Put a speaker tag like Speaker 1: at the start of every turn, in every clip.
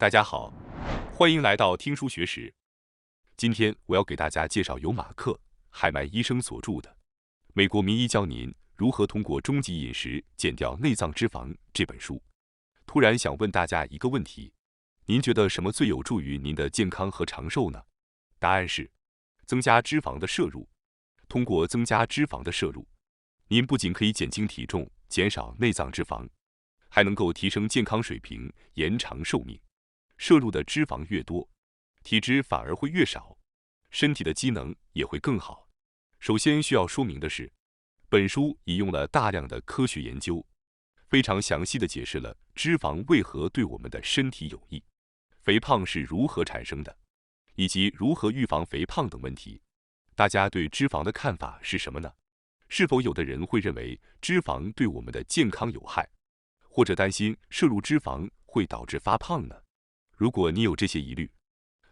Speaker 1: 大家好，欢迎来到听书学史。今天我要给大家介绍由马克·海曼医生所著的《美国名医教您如何通过终极饮食减掉内脏脂肪》这本书。突然想问大家一个问题：您觉得什么最有助于您的健康和长寿呢？答案是增加脂肪的摄入。通过增加脂肪的摄入，您不仅可以减轻体重、减少内脏脂肪，还能够提升健康水平，延长寿命。摄入的脂肪越多，体脂反而会越少，身体的机能也会更好。首先需要说明的是，本书引用了大量的科学研究，非常详细地解释了脂肪为何对我们的身体有益，肥胖是如何产生的，以及如何预防肥胖等问题。大家对脂肪的看法是什么呢？是否有的人会认为脂肪对我们的健康有害，或者担心摄入脂肪会导致发胖呢？如果你有这些疑虑，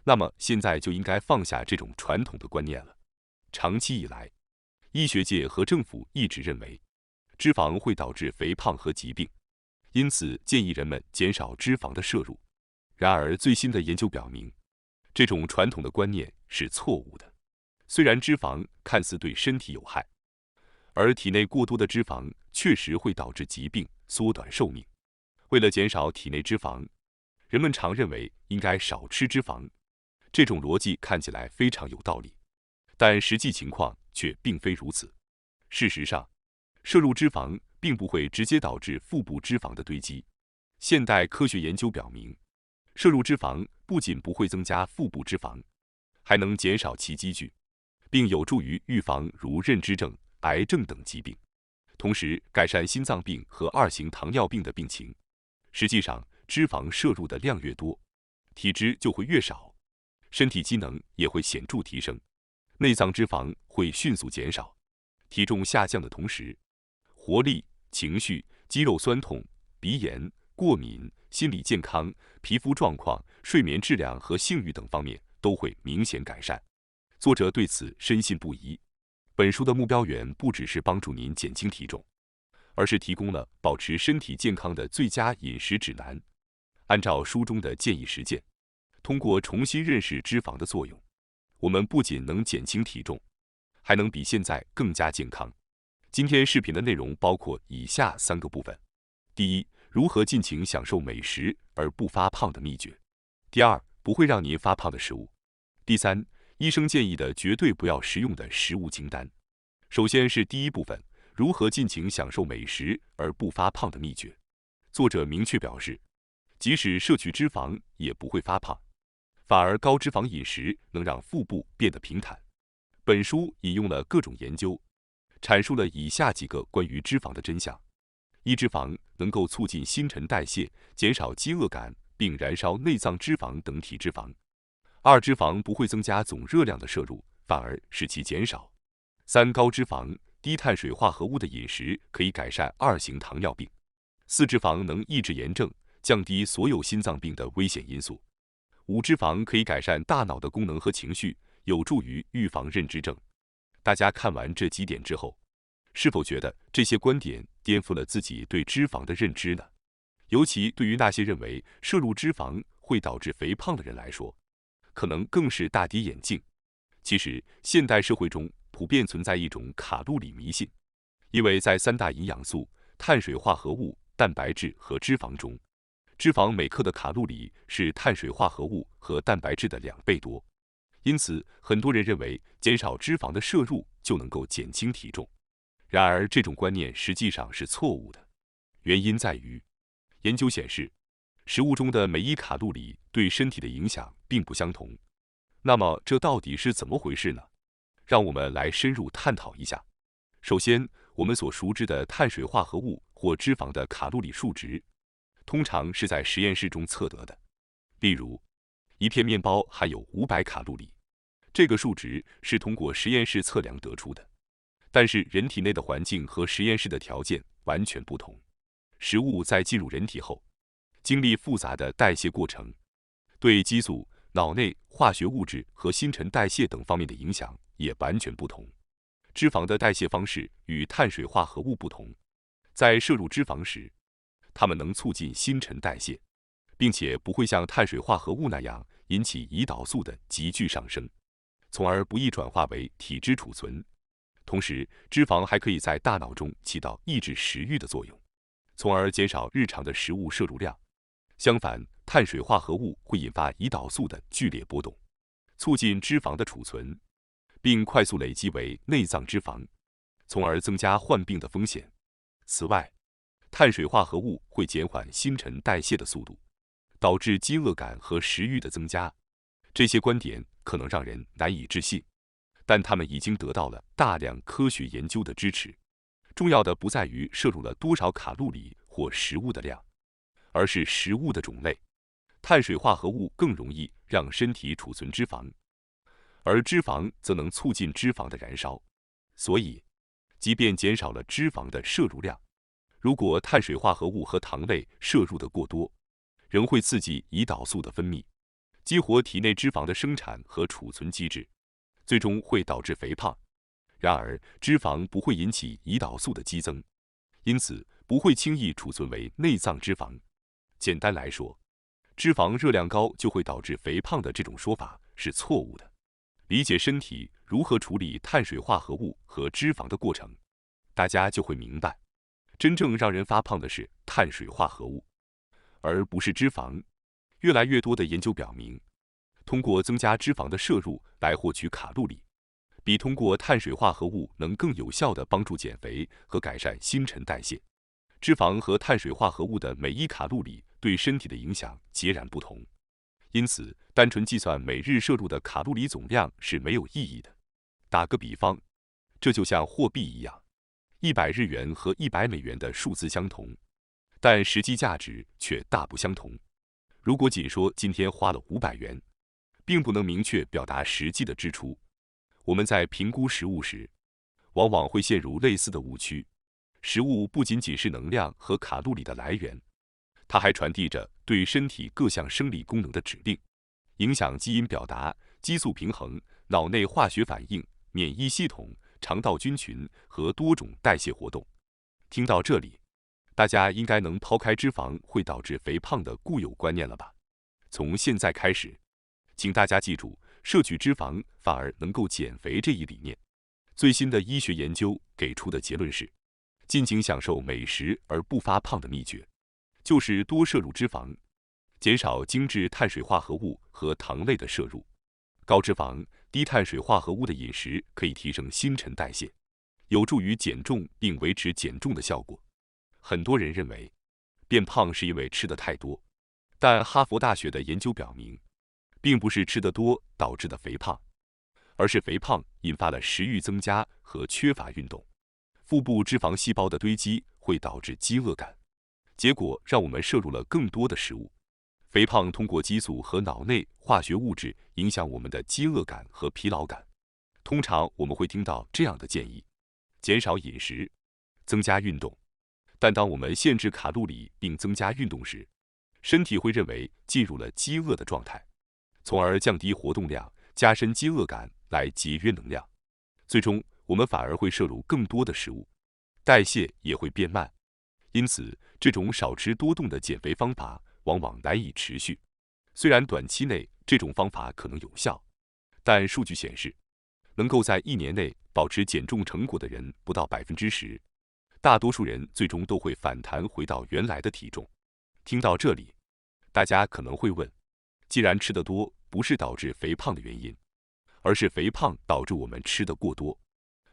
Speaker 1: 那么现在就应该放下这种传统的观念了。长期以来，医学界和政府一直认为脂肪会导致肥胖和疾病，因此建议人们减少脂肪的摄入。然而，最新的研究表明，这种传统的观念是错误的。虽然脂肪看似对身体有害，而体内过多的脂肪确实会导致疾病，缩短寿命。为了减少体内脂肪，人们常认为应该少吃脂肪，这种逻辑看起来非常有道理，但实际情况却并非如此。事实上，摄入脂肪并不会直接导致腹部脂肪的堆积。现代科学研究表明，摄入脂肪不仅不会增加腹部脂肪，还能减少其积聚，并有助于预防如认知症、癌症等疾病，同时改善心脏病和2型糖尿病的病情。实际上，脂肪摄入的量越多，体脂就会越少，身体机能也会显著提升，内脏脂肪会迅速减少。体重下降的同时，活力、情绪、肌肉酸痛、鼻炎、过敏、心理健康、皮肤状况、睡眠质量和性欲等方面都会明显改善。作者对此深信不疑。本书的目标远不只是帮助您减轻体重，而是提供了保持身体健康的最佳饮食指南。按照书中的建议实践，通过重新认识脂肪的作用，我们不仅能减轻体重，还能比现在更加健康。今天视频的内容包括以下3个部分：第一，如何尽情享受美食而不发胖的秘诀；第二，不会让您发胖的食物；第三，医生建议的绝对不要食用的食物清单。首先是第一部分，如何尽情享受美食而不发胖的秘诀。作者明确表示，即使摄取脂肪也不会发胖，反而高脂肪饮食能让腹部变得平坦。本书引用了各种研究，阐述了以下几个关于脂肪的真相：一、脂肪能够促进新陈代谢，减少饥饿感，并燃烧内脏脂肪等体脂肪；二、脂肪不会增加总热量的摄入，反而使其减少；三、高脂肪、低碳水化合物的饮食可以改善2型糖尿病；四、脂肪能抑制炎症，降低所有心脏病的危险因素；五、脂肪可以改善大脑的功能和情绪，有助于预防认知症。大家看完这几点之后，是否觉得这些观点颠覆了自己对脂肪的认知呢？尤其对于那些认为摄入脂肪会导致肥胖的人来说，可能更是大跌眼镜。其实，现代社会中普遍存在一种卡路里迷信，因为在3大营养素碳水化合物、蛋白质和脂肪中，脂肪每克的卡路里是碳水化合物和蛋白质的2倍多。因此，很多人认为减少脂肪的摄入就能够减轻体重。然而，这种观念实际上是错误的。原因在于，研究显示，食物中的每1卡路里对身体的影响并不相同。那么，这到底是怎么回事呢？让我们来深入探讨一下。首先，我们所熟知的碳水化合物或脂肪的卡路里数值，通常是在实验室中测得的。例如，一片面包含有500卡路里，这个数值是通过实验室测量得出的。但是人体内的环境和实验室的条件完全不同，食物在进入人体后，经历复杂的代谢过程，对激素、脑内化学物质和新陈代谢等方面的影响也完全不同。脂肪的代谢方式与碳水化合物不同，在摄入脂肪时，它们能促进新陈代谢，并且不会像碳水化合物那样引起胰岛素的急剧上升，从而不易转化为体脂储存。同时，脂肪还可以在大脑中起到抑制食欲的作用，从而减少日常的食物摄入量。相反，碳水化合物会引发胰岛素的剧烈波动，促进脂肪的储存，并快速累积为内脏脂肪，从而增加患病的风险。此外，碳水化合物会减缓新陈代谢的速度，导致饥饿感和食欲的增加。这些观点可能让人难以置信，但它们已经得到了大量科学研究的支持。重要的不在于摄入了多少卡路里或食物的量，而是食物的种类。碳水化合物更容易让身体储存脂肪，而脂肪则能促进脂肪的燃烧。所以，即便减少了脂肪的摄入量，如果碳水化合物和糖类摄入的过多，仍会刺激胰岛素的分泌，激活体内脂肪的生产和储存机制，最终会导致肥胖。然而，脂肪不会引起胰岛素的激增，因此不会轻易储存为内脏脂肪。简单来说，脂肪热量高就会导致肥胖的这种说法是错误的。理解身体如何处理碳水化合物和脂肪的过程，大家就会明白，真正让人发胖的是碳水化合物，而不是脂肪。越来越多的研究表明，通过增加脂肪的摄入来获取卡路里，比通过碳水化合物能更有效地帮助减肥和改善新陈代谢。脂肪和碳水化合物的每一卡路里对身体的影响截然不同，因此单纯计算每日摄入的卡路里总量是没有意义的。打个比方，这就像货币一样，100日元和100美元的数字相同，但实际价值却大不相同。如果仅说今天花了500元，并不能明确表达实际的支出。我们在评估食物时，往往会陷入类似的误区。食物不仅仅是能量和卡路里的来源，它还传递着对身体各项生理功能的指令，影响基因表达、激素平衡、脑内化学反应、免疫系统、肠道菌群和多种代谢活动。听到这里，大家应该能抛开脂肪会导致肥胖的固有观念了吧？从现在开始，请大家记住，摄取脂肪反而能够减肥这一理念。最新的医学研究给出的结论是，尽情享受美食而不发胖的秘诀，就是多摄入脂肪，减少精致碳水化合物和糖类的摄入。高脂肪、低碳水化合物的饮食可以提升新陈代谢，有助于减重并维持减重的效果。很多人认为变胖是因为吃的太多，但哈佛大学的研究表明，并不是吃得多导致的肥胖，而是肥胖引发了食欲增加和缺乏运动。腹部脂肪细胞的堆积会导致饥饿感，结果让我们摄入了更多的食物。肥胖通过激素和脑内化学物质影响我们的饥饿感和疲劳感。通常我们会听到这样的建议：减少饮食，增加运动。但当我们限制卡路里并增加运动时，身体会认为进入了饥饿的状态，从而降低活动量，加深饥饿感来节约能量。最终，我们反而会摄入更多的食物，代谢也会变慢。因此，这种少吃多动的减肥方法往往难以持续。虽然短期内这种方法可能有效，但数据显示，能够在1年内保持减重成果的人不到10%，大多数人最终都会反弹回到原来的体重。听到这里，大家可能会问，既然吃得多不是导致肥胖的原因，而是肥胖导致我们吃得过多，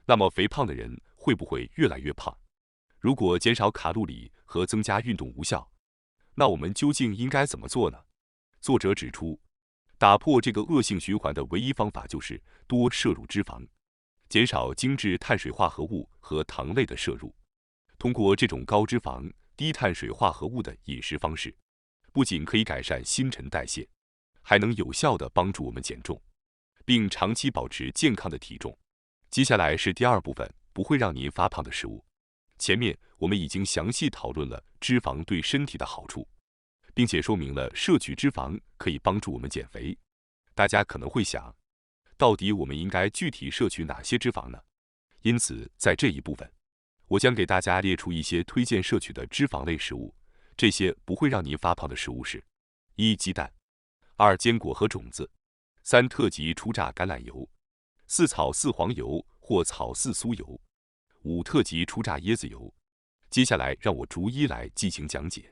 Speaker 1: 那么肥胖的人会不会越来越胖？如果减少卡路里和增加运动无效，那我们究竟应该怎么做呢？作者指出，打破这个恶性循环的唯一方法就是多摄入脂肪，减少精致碳水化合物和糖类的摄入。通过这种高脂肪、低碳水化合物的饮食方式，不仅可以改善新陈代谢，还能有效地帮助我们减重，并长期保持健康的体重。接下来是第二部分，不会让您发胖的食物。前面我们已经详细讨论了脂肪对身体的好处，并且说明了摄取脂肪可以帮助我们减肥。大家可能会想，到底我们应该具体摄取哪些脂肪呢？因此，在这一部分，我将给大家列出一些推荐摄取的脂肪类食物。这些不会让您发胖的食物是：1. 鸡蛋；2. 坚果和种子；3. 特级初榨橄榄油；4. 草饲黄油或草饲酥油；5. 特级初榨椰子油。接下来让我逐一来进行讲解。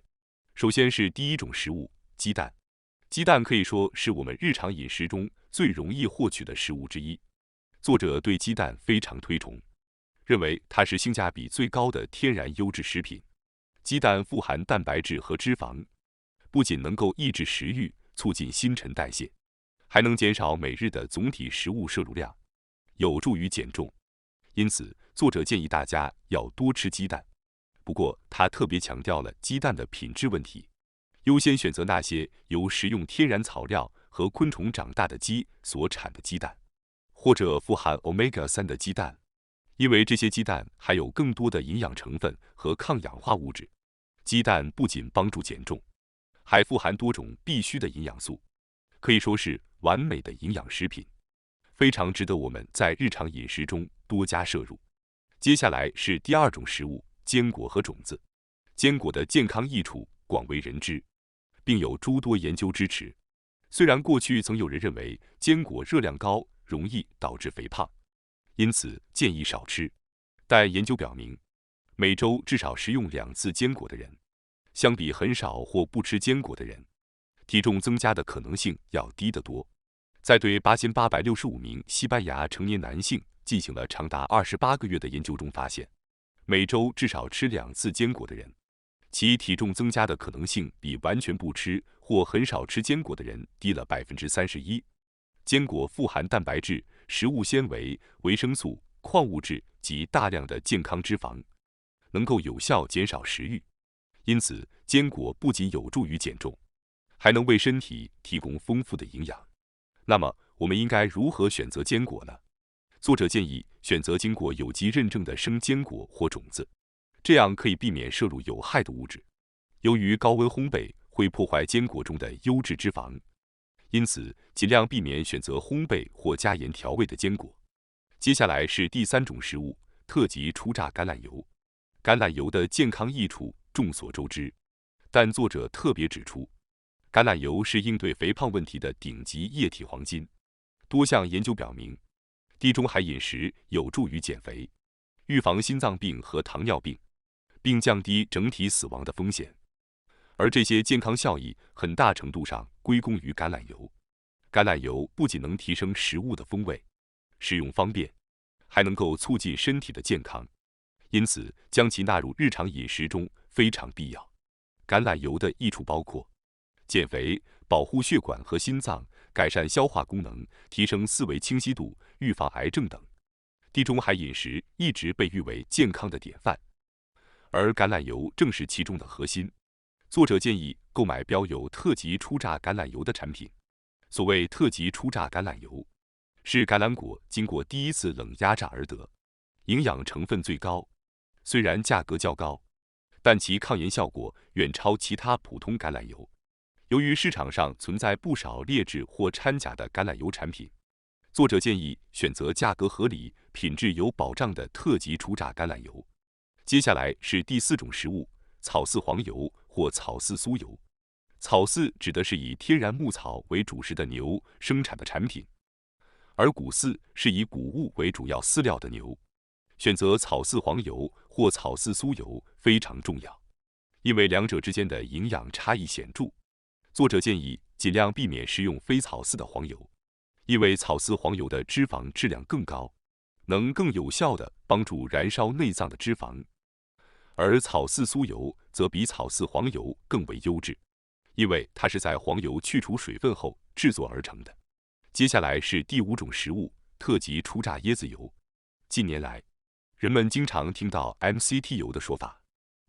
Speaker 1: 首先是第一种食物，鸡蛋。鸡蛋可以说是我们日常饮食中最容易获取的食物之一。作者对鸡蛋非常推崇，认为它是性价比最高的天然优质食品。鸡蛋富含蛋白质和脂肪，不仅能够抑制食欲，促进新陈代谢，还能减少每日的总体食物摄入量，有助于减重。因此，作者建议大家要多吃鸡蛋。不过，他特别强调了鸡蛋的品质问题，优先选择那些由食用天然草料和昆虫长大的鸡所产的鸡蛋，或者富含 Omega-3 的鸡蛋，因为这些鸡蛋含有更多的营养成分和抗氧化物质。鸡蛋不仅帮助减重，还富含多种必需的营养素，可以说是完美的营养食品，非常值得我们在日常饮食中多加摄入。接下来是第二种食物，坚果和种子。坚果的健康益处广为人知，并有诸多研究支持。虽然过去曾有人认为坚果热量高，容易导致肥胖，因此建议少吃，但研究表明，每周至少食用2次坚果的人，相比很少或不吃坚果的人，体重增加的可能性要低得多。在对8865名西班牙成年男性进行了长达28个月的研究中发现，每周至少吃2次坚果的人，其体重增加的可能性比完全不吃或很少吃坚果的人低了31%。坚果富含蛋白质、食物纤维、维生素、矿物质及大量的健康脂肪，能够有效减少食欲。因此，坚果不仅有助于减重，还能为身体提供丰富的营养。那么，我们应该如何选择坚果呢？作者建议选择经过有机认证的生坚果或种子，这样可以避免摄入有害的物质。由于高温烘焙会破坏坚果中的优质脂肪，因此尽量避免选择烘焙或加盐调味的坚果。接下来是第三种食物，特级初榨橄榄油。橄榄油的健康益处众所周知，但作者特别指出，橄榄油是应对肥胖问题的顶级液体黄金。多项研究表明，地中海饮食有助于减肥，预防心脏病和糖尿病，并降低整体死亡的风险。而这些健康效益很大程度上归功于橄榄油。橄榄油不仅能提升食物的风味，使用方便，还能够促进身体的健康，因此将其纳入日常饮食中非常必要。橄榄油的益处包括减肥、保护血管和心脏、改善消化功能、提升思维清晰度、预防癌症等。地中海饮食一直被誉为健康的典范，而橄榄油正是其中的核心。作者建议购买标有特级初榨橄榄油的产品。所谓特级初榨橄榄油，是橄榄果经过第一次冷压榨而得，营养成分最高。虽然价格较高，但其抗炎效果远超其他普通橄榄油。由于市场上存在不少劣质或掺假的橄榄油产品，作者建议选择价格合理、品质有保障的特级初榨橄榄油。接下来是第四种食物，草饲黄油或草饲酥油。草饲指的是以天然牧草为主食的牛生产的产品，而谷饲是以谷物为主要饲料的牛。选择草饲黄油或草饲酥油非常重要，因为两者之间的营养差异显著。作者建议尽量避免食用非草饲的黄油，因为草饲黄油的脂肪质量更高，能更有效地帮助燃烧内脏的脂肪，而草饲酥油则比草饲黄油更为优质，因为它是在黄油去除水分后制作而成的。接下来是第五种食物，特级初榨椰子油。近年来，人们经常听到 MCT 油的说法，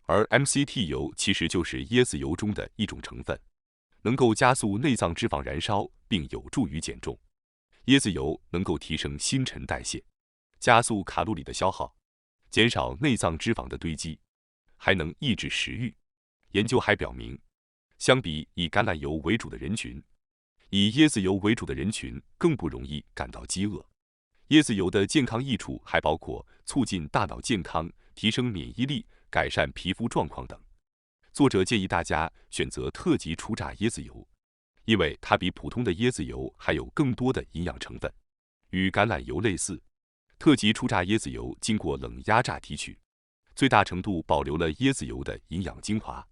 Speaker 1: 而 MCT 油其实就是椰子油中的一种成分，能够加速内脏脂肪燃烧，并有助于减重。椰子油能够提升新陈代谢，加速卡路里的消耗，减少内脏脂肪的堆积，还能抑制食欲。研究还表明，相比以橄榄油为主的人群，以椰子油为主的人群更不容易感到饥饿。椰子油的健康益处还包括促进大脑健康、提升免疫力、改善皮肤状况等。作者建议大家选择特级初榨椰子油，因为它比普通的椰子油含有更多的营养成分。与橄榄油类似，特级初榨椰子油经过冷压榨提取，最大程度保留了椰子油的营养精华。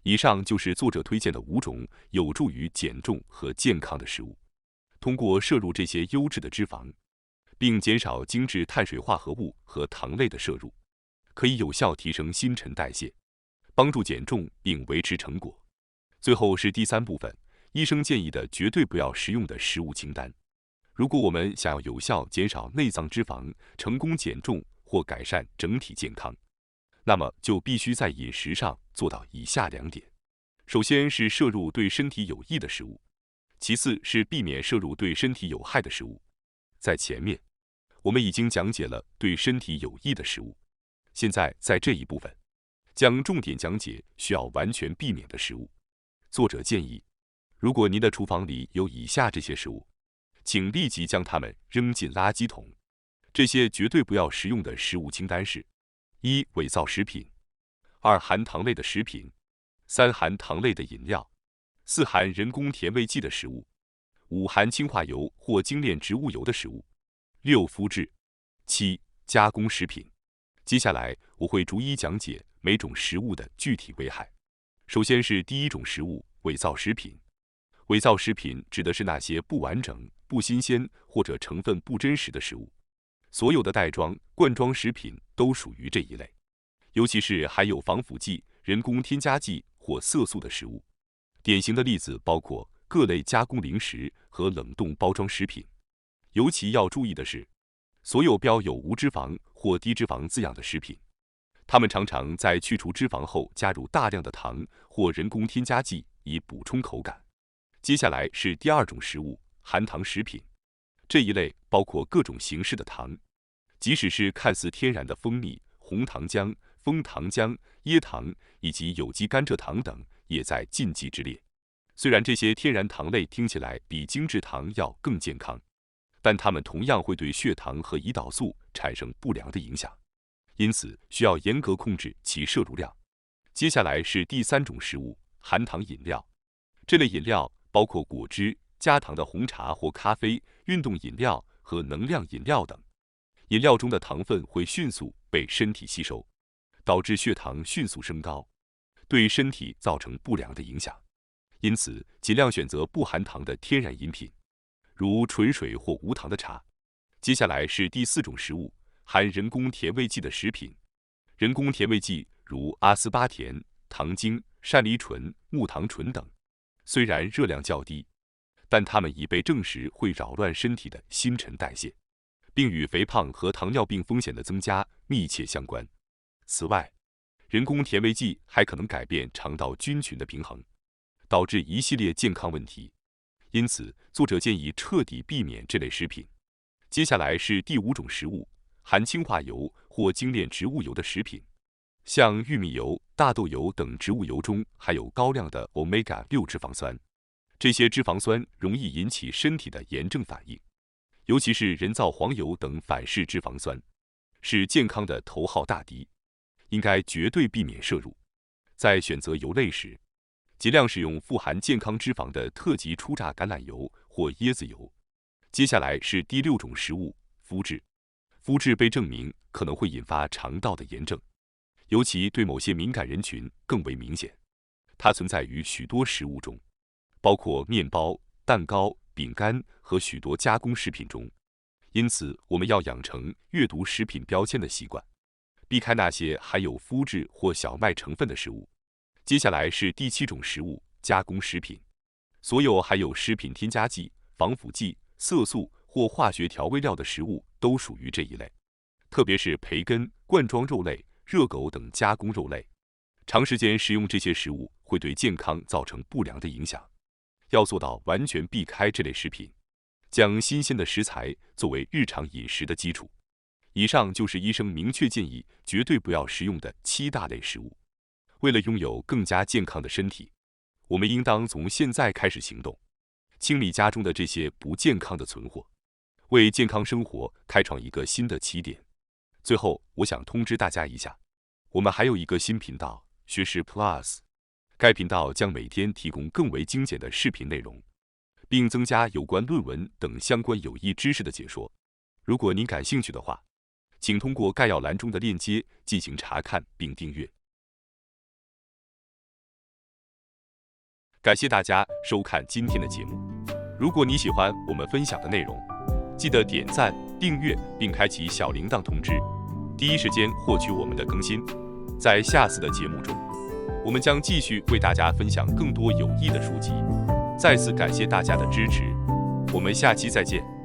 Speaker 1: 以上就是作者推荐的5种有助于减重和健康的食物。通过摄入这些优质的脂肪，并减少精致碳水化合物和糖类的摄入，可以有效提升新陈代谢，帮助减重并维持成果。最后是第3部分，医生建议的绝对不要食用的食物清单。如果我们想要有效减少内脏脂肪，成功减重或改善整体健康，那么就必须在饮食上做到以下2点。首先是摄入对身体有益的食物，其次是避免摄入对身体有害的食物。在前面，我们已经讲解了对身体有益的食物，现在在这一部分，将重点讲解需要完全避免的食物。作者建议，如果您的厨房里有以下这些食物，请立即将它们扔进垃圾桶。这些绝对不要食用的食物清单是：1. 伪造食品； 2. 含糖类的食品； 3. 含糖类的饮料； 4. 含人工甜味剂的食物； 5. 含氢化油或精炼植物油的食物； 6. 麸质； 7. 加工食品。接下来我会逐一讲解每种食物的具体危害。首先是第1种食物，伪造食品。伪造食品指的是那些不完整、不新鲜或者成分不真实的食物。所有的袋装、罐装食品都属于这一类，尤其是含有防腐剂、人工添加剂或色素的食物。典型的例子包括各类加工零食和冷冻包装食品。尤其要注意的是，所有标有无脂肪或低脂肪字样的食品，它们常常在去除脂肪后加入大量的糖或人工添加剂以补充口感。接下来是第2种食物，含糖食品。这一类包括各种形式的糖，即使是看似天然的蜂蜜、红糖浆、枫糖浆、椰糖以及有机甘蔗糖等，也在禁忌之列。虽然这些天然糖类听起来比精制糖要更健康，但它们同样会对血糖和胰岛素产生不良的影响，因此需要严格控制其摄入量。接下来是第3种食物，含糖饮料。这类饮料包括果汁、加糖的红茶或咖啡、运动饮料和能量饮料等。饮料中的糖分会迅速被身体吸收，导致血糖迅速升高，对身体造成不良的影响。因此，尽量选择不含糖的天然饮品，如纯水或无糖的茶。接下来是第4种食物，含人工甜味剂的食品。人工甜味剂如阿斯巴甜、糖精、山梨醇、木糖醇等，虽然热量较低，但它们已被证实会扰乱身体的新陈代谢，并与肥胖和糖尿病风险的增加密切相关。此外，人工甜味剂还可能改变肠道菌群的平衡，导致一系列健康问题。因此，作者建议彻底避免这类食品。接下来是第5种食物，含氢化油或精炼植物油的食品。像玉米油、大豆油等植物油中含有高量的 Omega-6 脂肪酸，这些脂肪酸容易引起身体的炎症反应，尤其是人造黄油等反式脂肪酸，是健康的头号大敌，应该绝对避免摄入。在选择油类时，尽量使用富含健康脂肪的特级初榨橄榄油或椰子油。接下来是第6种食物，麸质。麸质被证明可能会引发肠道的炎症，尤其对某些敏感人群更为明显。它存在于许多食物中，包括面包、蛋糕、饼干和许多加工食品中。因此，我们要养成阅读食品标签的习惯，避开那些含有麸质或小麦成分的食物。接下来是第7种食物，加工食品。所有含有食品添加剂、防腐剂、色素或化学调味料的食物都属于这一类，特别是培根、罐装肉类、热狗等加工肉类。长时间食用这些食物会对健康造成不良的影响，要做到完全避开这类食品，将新鲜的食材作为日常饮食的基础。以上就是医生明确建议绝对不要食用的7大类食物。为了拥有更加健康的身体，我们应当从现在开始行动，清理家中的这些不健康的存货，为健康生活开创一个新的起点。最后，我想通知大家一下，我们还有一个新频道，学识 Plus。该频道将每天提供更为精简的视频内容，并增加有关论文等相关有益知识的解说。如果您感兴趣的话，请通过概要栏中的链接进行查看并订阅。感谢大家收看今天的节目。如果你喜欢我们分享的内容，记得点赞、订阅并开启小铃铛通知，第一时间获取我们的更新。在下次的节目中，我们将继续为大家分享更多有益的书籍。再次感谢大家的支持，我们下期再见。